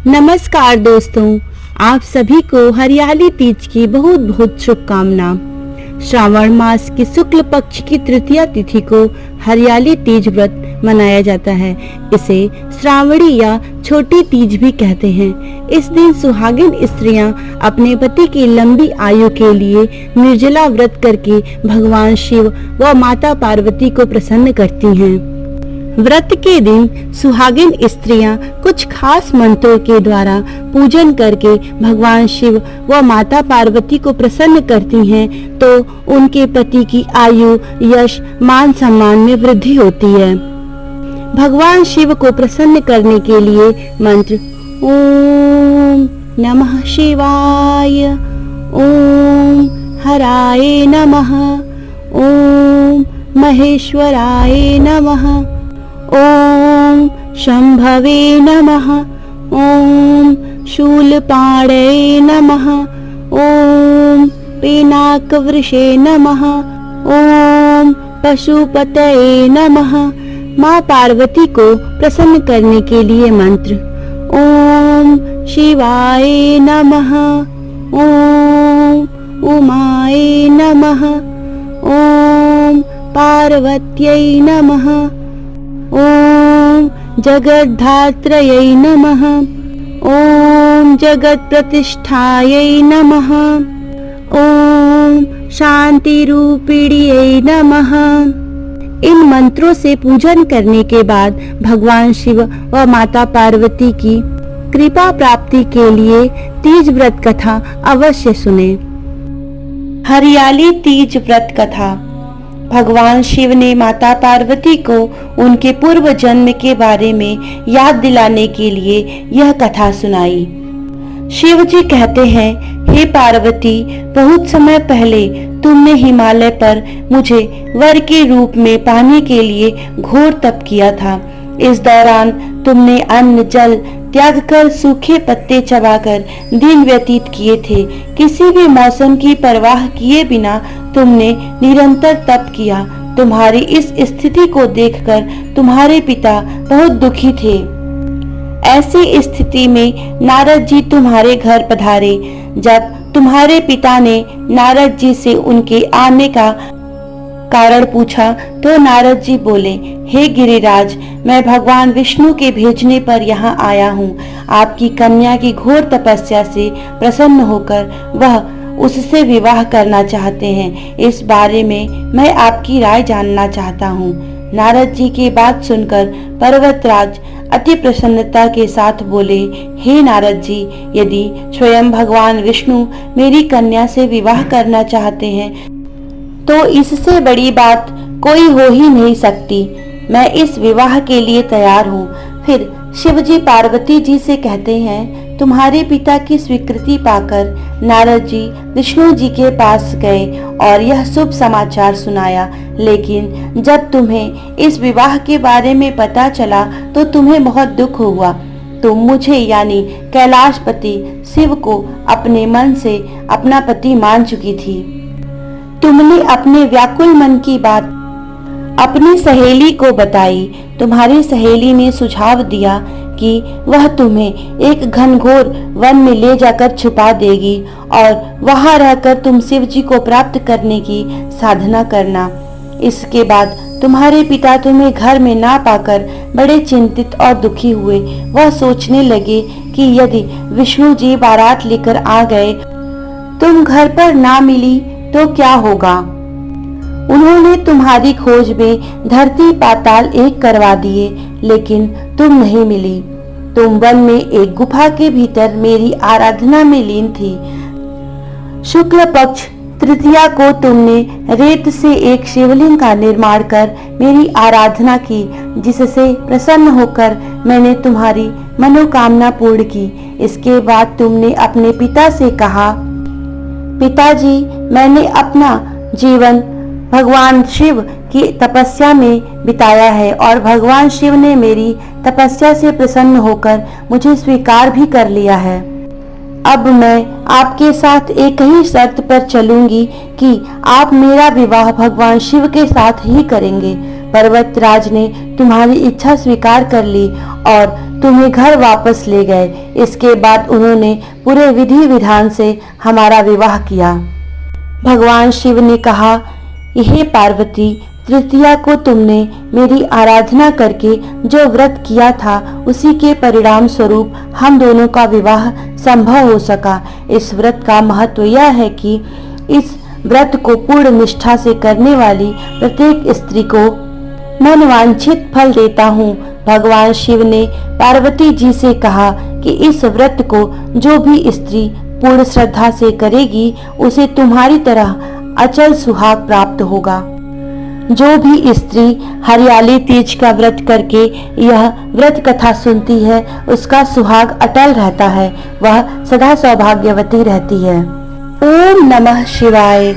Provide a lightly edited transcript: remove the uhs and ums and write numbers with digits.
नमस्कार दोस्तों, आप सभी को हरियाली तीज की बहुत बहुत शुभकामना। श्रावण मास की शुक्ल पक्ष की तृतीया तिथि को हरियाली तीज व्रत मनाया जाता है। इसे श्रावणी या छोटी तीज भी कहते हैं। इस दिन सुहागिन स्त्रियां अपने पति की लंबी आयु के लिए निर्जला व्रत करके भगवान शिव व माता पार्वती को प्रसन्न करती हैं। व्रत के दिन सुहागिन स्त्रियां कुछ खास मंत्रों के द्वारा पूजन करके भगवान शिव व माता पार्वती को प्रसन्न करती हैं, तो उनके पति की आयु, यश, मान सम्मान में वृद्धि होती है। भगवान शिव को प्रसन्न करने के लिए मंत्र ओम नमः शिवाय, ओम हराय नमः, ओम महेश्वराय नमः, ओम शंभवे नमः, ओम शूलपाणये नमः, ओम पिनाकवृषे नमः, ओम पशुपतये नमः। माँ पार्वती को प्रसन्न करने के लिए मंत्र ओम शिवाय नमः, ओम उमाय नमः, ओम पार्वत्यै नमः, ओम जगद्धात्रयै नमः, ओम जगत्प्रतिष्ठायै नमः, ओम शांतिरूपिण्यै नमः। इन मंत्रों से पूजन करने के बाद भगवान शिव व माता पार्वती की कृपा प्राप्ति के लिए तीज व्रत कथा अवश्य सुने। हरियाली तीज व्रत कथा। भगवान शिव ने माता पार्वती को उनके पूर्व जन्म के बारे में याद दिलाने के लिए यह कथा सुनाई। शिव जी कहते हैं, हे पार्वती, बहुत समय पहले तुमने हिमालय पर मुझे वर के रूप में पाने के लिए घोर तप किया था। इस दौरान तुमने अन्न जल त्याग कर सूखे पत्ते चबाकर दिन व्यतीत किए थे। किसी भी मौसम की परवाह किए बिना तुमने निरंतर तप किया। तुम्हारी इस स्थिति को देखकर तुम्हारे पिता बहुत दुखी थे। ऐसी स्थिति में नारद जी तुम्हारे घर पधारे। जब तुम्हारे पिता ने नारद जी से उनके आने का कारण पूछा तो नारद जी बोले, हे गिरिराज, मैं भगवान विष्णु के भेजने पर यहाँ आया हूँ। आपकी कन्या की घोर तपस्या से प्रसन्न होकर वह उससे विवाह करना चाहते हैं। इस बारे में मैं आपकी राय जानना चाहता हूँ। नारद जी की बात सुनकर पर्वतराज अति प्रसन्नता के साथ बोले, हे नारद जी, यदि स्वयं भगवान विष्णु मेरी कन्या से विवाह करना चाहते हैं तो इससे बड़ी बात कोई हो ही नहीं सकती। मैं इस विवाह के लिए तैयार हूँ। फिर शिव जी पार्वती जी से कहते हैं, तुम्हारे पिता की स्वीकृति पाकर नारद जी विष्णु जी के पास गए और यह शुभ समाचार सुनाया। लेकिन जब तुम्हें इस विवाह के बारे में पता चला तो तुम्हें बहुत दुख हुआ। तुम मुझे यानी कैलाशपति शिव को अपने मन से अपना पति मान चुकी थी। तुमने अपने व्याकुल मन की बात अपनी सहेली को बताई। तुम्हारी सहेली ने सुझाव दिया कि वह तुम्हें एक घनघोर वन में ले जाकर छुपा देगी और वहां रहकर तुम शिव जी को प्राप्त करने की साधना करना। इसके बाद तुम्हारे पिता तुम्हें घर में ना पाकर बड़े चिंतित और दुखी हुए। वह सोचने लगे कि यदि विष्णु जी बारात लेकर आ गए, तुम घर पर ना मिली तो क्या होगा। उन्होंने तुम्हारी खोज में धरती पाताल एक करवा दिए, लेकिन तुम नहीं मिली। तुम वन में एक गुफा के भीतर मेरी आराधना में लीन थी। शुक्ल पक्ष तृतीया को तुमने रेत से एक शिवलिंग का निर्माण कर मेरी आराधना की, जिससे प्रसन्न होकर मैंने तुम्हारी मनोकामना पूर्ण की। इसके बाद तुमने अपने पिता से कहा, पिताजी, मैंने अपना जीवन भगवान शिव की तपस्या में बिताया है और भगवान शिव ने मेरी तपस्या से प्रसन्न होकर मुझे स्वीकार भी कर लिया है। अब मैं आपके साथ एक ही शर्त पर चलूंगी कि आप मेरा विवाह भगवान शिव के साथ ही करेंगे। पर्वतराज ने तुम्हारी इच्छा स्वीकार कर ली और तुम्हें घर वापस ले गए। इसके बाद उन्होंने पूरे विधि विधान से हमारा विवाह किया। भगवान शिव ने कहा, हे पार्वती, तृतीया को तुमने मेरी आराधना करके जो व्रत किया था उसी के परिणाम स्वरूप हम दोनों का विवाह संभव हो सका। इस व्रत का महत्व यह है कि इस व्रत को पूर्ण निष्ठा से करने वाली प्रत्येक स्त्री को मनवांछित फल देता हूँ। भगवान शिव ने पार्वती जी से कहा कि इस व्रत को जो भी स्त्री पूर्ण श्रद्धा से करेगी उसे तुम्हारी तरह अचल सुहाग प्राप्त होगा। जो भी स्त्री हरियाली तीज का व्रत करके यह व्रत कथा सुनती है उसका सुहाग अटल रहता है, वह सदा सौभाग्यवती रहती है। ओम नमः शिवाय।